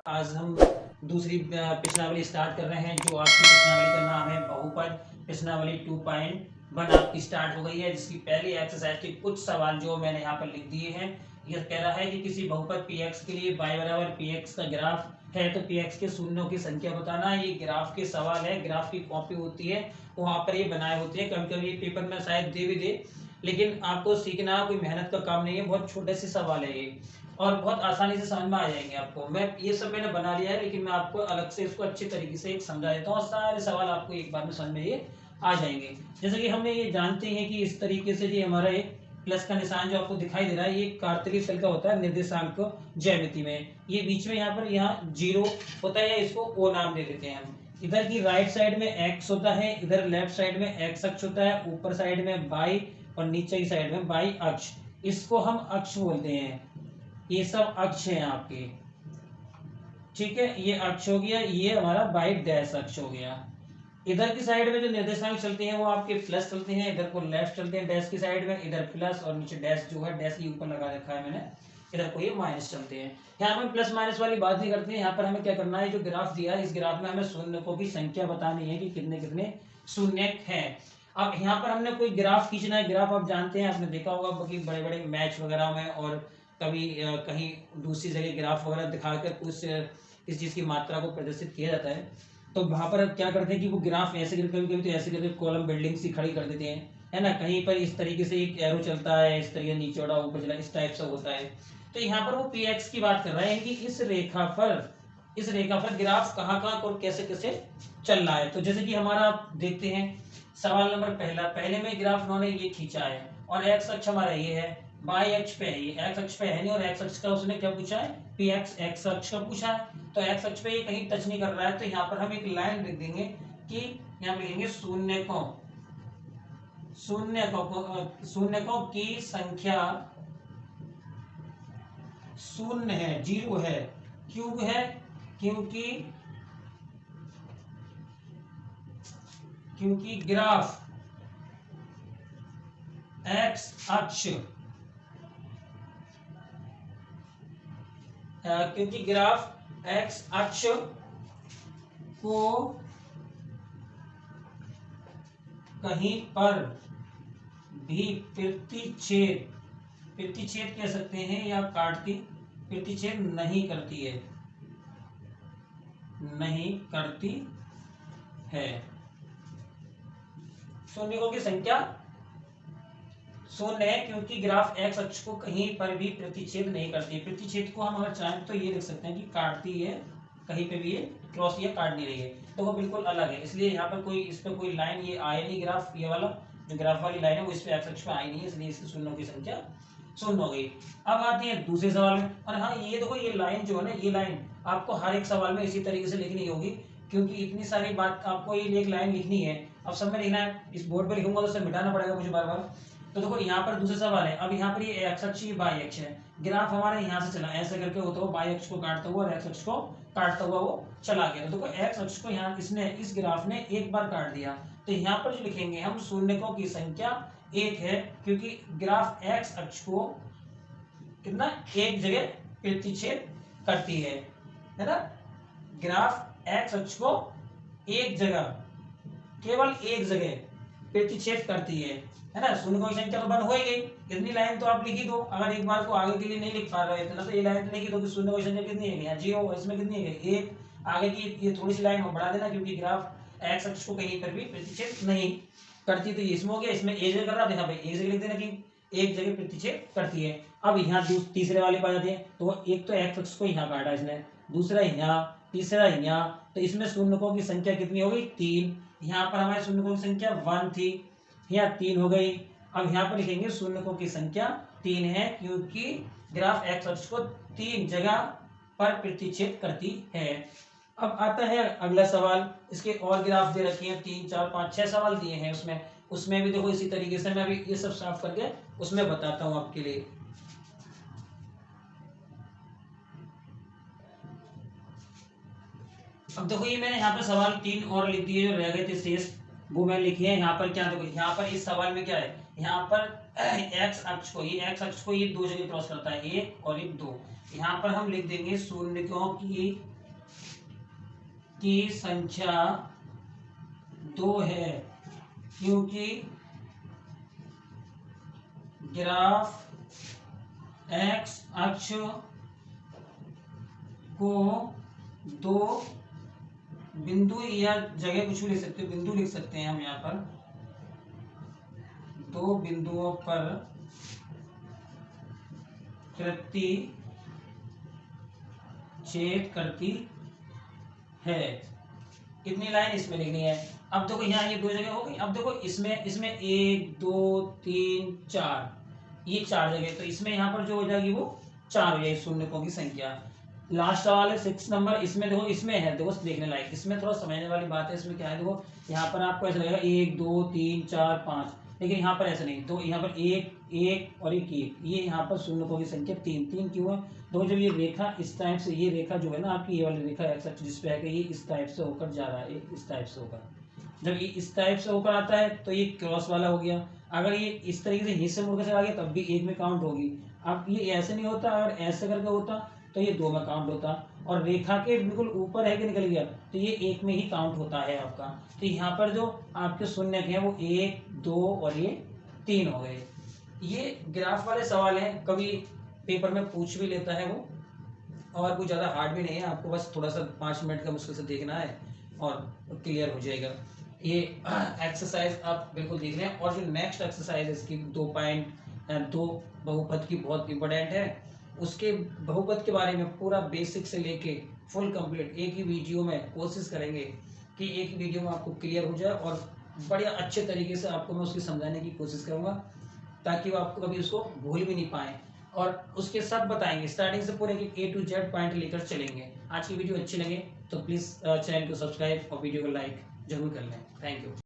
आज हम दूसरी प्रश्नावली स्टार्ट कर रहे हैं। जो आपकी प्रश्नावली का नाम है बहुपद प्रश्नावली 2.1 आपकी स्टार्ट हो गई है, जिसकी पहली एक्सरसाइज के कुछ सवाल जो मैंने यहाँ पर लिख दिए हैं। यह कह रहा है कि किसी बहुपद px के लिए y बराबर px का ग्राफ है तो px के शून्यों की संख्या बताना। ये ग्राफ के सवाल है, ग्राफ की कॉपी होती है, वहाँ पर ये बनाए होते हैं। कभी कभी पेपर में शायद दे भी दे, लेकिन आपको सीखना कोई मेहनत का काम नहीं है। बहुत छोटे से सवाल है ये और बहुत आसानी से समझ में आ जाएंगे आपको। मैं ये सब मैंने बना लिया है, लेकिन मैं आपको अलग से इसको अच्छे तरीके से एक समझा देता हूँ और सारे सवाल आपको एक बार में समझ में ये आ जाएंगे। जैसे कि हमने ये जानते हैं कि इस तरीके से ये हमारा एक प्लस का निशान जो आपको दिखाई दे रहा है, ये कार्तरीय तल का होता है निर्देशांक ज्यामिति में। ये बीच में यहाँ जीरो होता है, इसको ओ नाम दे देते हैं हम। इधर की राइट साइड में एक्स होता है, इधर लेफ्ट साइड में एक्स अक्ष होता है, ऊपर साइड में वाई और नीचे की साइड में वाई अक्ष। इसको हम अक्ष बोलते हैं। ये सब अक्ष हैं आपके, ठीक है। ये अक्ष हो गया, ये हमारा वाई डैश अक्ष हो गया। इधर की साइड में जो निर्देशांक चलते हैं वो आपके प्लस चलते हैं, इधर को लेफ्ट चलते हैं डैश की साइड में, इधर प्लस और नीचे डैश जो है डैश के ऊपर लगा रखा है मैंने, इधर को ये माइनस चलते हैं। यहाँ पर प्लस माइनस वाली बात नहीं करते हैं। यहाँ पर हमें क्या करना है, जो ग्राफ दिया है इस ग्राफ में हमें शून्यकों की संख्या बतानी है कि कितने कितने शून्य हैं। अब यहाँ पर हमने कोई ग्राफ खींचना है। ग्राफ आप जानते हैं, आपने देखा होगा कि बड़े बड़े मैच वगैरह में और कभी कहीं दूसरी जगह ग्राफ वगैरह दिखाकर उस इस चीज की मात्रा को प्रदर्शित किया जाता है। तो वहां पर क्या करते हैं कि वो ग्राफ ऐसे करके कभी तो ऐसे करके कॉलम बिल्डिंग सी खड़ी कर देते हैं, है ना। कहीं पर इस तरीके से एक एरो चलता है, इस तरीके नीचे चौड़ा ऊपर चला, इस टाइप से होता है। तो यहाँ पर वो पी एक्स की बात कर रहे हैं कि इस रेखा पर ग्राफ कहाँ कहाँ और कैसे कैसे चल रहा है। तो जैसे कि हमारा आप देखते हैं सवाल नंबर पहला, पहले में ग्राफ उन्होंने ये खींचा है और एक्स अक्ष हमारा ये है, वाई अक्ष पे है, ये एक्स अक्ष पे है नहीं, और एक्स अक्ष का उसने क्या पूछा है, पी एक्स एक्स अक्ष का पूछा है। तो एक्स अक्ष पे ये कहीं टच नहीं कर रहा है, तो यहाँ पर हम एक लाइन लिख देंगे कि यहाँ लिखेंगे शून्यकों की संख्या शून्य है, जीरो है। क्यों है, क्योंकि ग्राफ एक्स अक्ष क्योंकि ग्राफ एक्स अक्ष को कहीं पर भी प्रतिच्छेद कह सकते हैं या काटती, प्रतिच्छेद नहीं करती है। शून्यकों की संख्या शून्य है क्योंकि ग्राफ एक्स अक्ष को कहीं पर भी प्रतिच्छेद नहीं करती है। प्रतिच्छेद को हम अगर चाहें तो ये लिख सकते हैं कि काटती है, कहीं पे भी ये क्रॉस ये काट नहीं रही है, तो वो बिल्कुल अलग है। इसलिए यहाँ पर कोई इस पे कोई लाइन ये आए नहीं, ग्राफ ये वाला जो ग्राफ वाली लाइन है वो इस पे एक्स अक्ष पे आई नहीं है, इसलिए इसकी शून्यों की संख्या शून्य हो गई। अब आते हैं दूसरे सवाल में। और हाँ, ये देखो ये लाइन जो है ना, ये लाइन आपको हर एक सवाल में इसी तरीके से लिखनी होगी, क्योंकि इतनी सारी बात आपको ये एक लाइन लिखनी है। अब सब में लिखना है, इस बोर्ड पे लिखूंगा तो सब मिटाना पड़ेगा मुझे बार बार। तो देखो यहाँ पर दूसरा सवाल है। अब यहाँ पर ये एक्स अक्ष ये वाई अक्ष है, ग्राफ हमारा यहाँ से चला ऐसे करके होता हुआ वाई अक्ष को काटता हुआ और एक्स अक्ष को काटता हुआ वो चला गया। तो देखो एक्स अक्ष को यहाँ इसने इस ग्राफ ने एक बार काट दिया, तो यहाँ पर जो लिखेंगे हम शून्यकों की संख्या एक है, क्योंकि ग्राफ एक्स अक्ष को कितना एक जगह प्रतिच्छेद करती है ना। ग्राफ एक्स अक्ष को एक जगह, केवल एक जगह प्रतिच्छेद करती है ना। शून्य की संख्या तो बंद हो ही गई। इतनी लाइन तो आप लिख ही दो। अगर एक बार को आगे के लिए नहीं लिख पा रहे इतना, तो ये लाइन लिख दो कि शून्य की संख्या कितनी है, जीरो। इसमें कितनी है, एक। आगे की ये थोड़ी सी लाइन बढ़ा देना, क्योंकि ग्राफ एक्स अक्ष को कहीं पर भी प्रतिच्छेद नहीं करती। तो इसमें हो गया, इसमें एक जगह कर रहा था, यहाँ पे एक जगह लिख देना कि एक जगह प्रतिच्छेद करती है। अब यहाँ तीसरे वाले पर जाते हैं। तो एक तो एक्स अक्ष को यहाँ काटा इसने, दूसरा यहाँ, तीसरा यहाँ। तो इसमें शून्यकों की संख्या कितनी हो गई, 3। यहाँ पर हमारे शून्यकों की संख्या 1 थी, यहाँ 3 हो गई। अब यहाँ पर लिखेंगे शून्यकों की संख्या 3 है, क्योंकि ग्राफ एक्स अक्ष को 3 जगह पर प्रतिच्छेद करती है। अब आता है अगला सवाल। इसके और ग्राफ दे रखे हैं, 3 4 5 6 सवाल दिए हैं उसमें भी देखो इसी तरीके से। मैं अभी ये सब साफ करके उसमें बताता हूँ आपके लिए। अब देखो ये मैंने यहाँ पर सवाल 3 और लिख दिए जो रह गए थे शेष, वो मैं लिखी है। यहाँ पर क्या देखो, यहाँ पर इस सवाल में क्या है, यहाँ पर एक्स अक्ष को ये 2 जगह क्रॉस करता है, 1 और 1 2। यहाँ पर हम लिख देंगे शून्यकों की की संख्या 2 है, क्योंकि ग्राफ एक्स अक्ष को 2 बिंदु या जगह कुछ भी लिख सकते हो, बिंदु लिख सकते हैं हम यहाँ पर, 2 बिंदुओं पर प्रति छेद करती है। इतनी लाइन इसमें लिखनी है। अब देखो यहाँ ये 2 जगह हो गई। अब देखो इसमें 1 2 3 4, ये 4 जगह, तो इसमें यहाँ पर जो हो जाएगी वो 4 हो जाएगी शून्यकों की संख्या। लास्ट सवाल है 6 नंबर। इसमें देखो, इसमें है, देखो देखने लायक, इसमें थोड़ा समझने वाली बात है। इसमें क्या है, देखो यहाँ पर आपको ऐसा लगेगा 1 2 3 4 5, लेकिन यहाँ पर ऐसा नहीं। तो यहाँ पर 1 1 और 1 1, ये यहाँ पर शून्यकों की संख्या 3 3 क्यों है? तो जब ये रेखा इस टाइप से, ये रेखा जो है ना आपकी, ये वाली रेखा एक्स अक्ष जिस पे है, ये इस टाइप से होकर जा रहा है, इस टाइप से होकर, जब ये इस टाइप से होकर आता है तो ये क्रॉस वाला हो गया। अगर ये इस तरीके से नीचे मुड़कर चला गया तब भी 1 में काउंट होगी। अब ये ऐसे नहीं होता, अगर ऐसे करके होता तो ये 2 में काउंट होता, और रेखा के बिल्कुल ऊपर है कि निकल गया तो ये 1 में ही काउंट होता है आपका। तो यहाँ पर जो आपके शून्य हैं वो 1 2 और ये 3 हो गए। ये ग्राफ वाले सवाल हैं, कभी पेपर में पूछ भी लेता है वो, और कुछ ज़्यादा हार्ड भी नहीं है। आपको बस थोड़ा सा 5 मिनट का मुश्किल से देखना है और क्लियर हो जाएगा। ये एक्सरसाइज आप बिल्कुल देख लें। और जो नेक्स्ट एक्सरसाइज है इसकी 2 बहुपद की बहुत इंपॉर्टेंट है, उसके बहुपद के बारे में पूरा बेसिक से लेके फुल कंप्लीट एक ही वीडियो में कोशिश करेंगे कि एक ही वीडियो में आपको क्लियर हो जाए, और बढ़िया अच्छे तरीके से आपको मैं उसकी समझाने की कोशिश करूँगा, ताकि वो आपको कभी उसको भूल भी नहीं पाएँ। और उसके सब बताएंगे स्टार्टिंग से पूरे A to Z पॉइंट लेकर चलेंगे। आज की वीडियो अच्छी लगे तो प्लीज़ चैनल को सब्सक्राइब और वीडियो को लाइक जरूर कर लें। Thank you.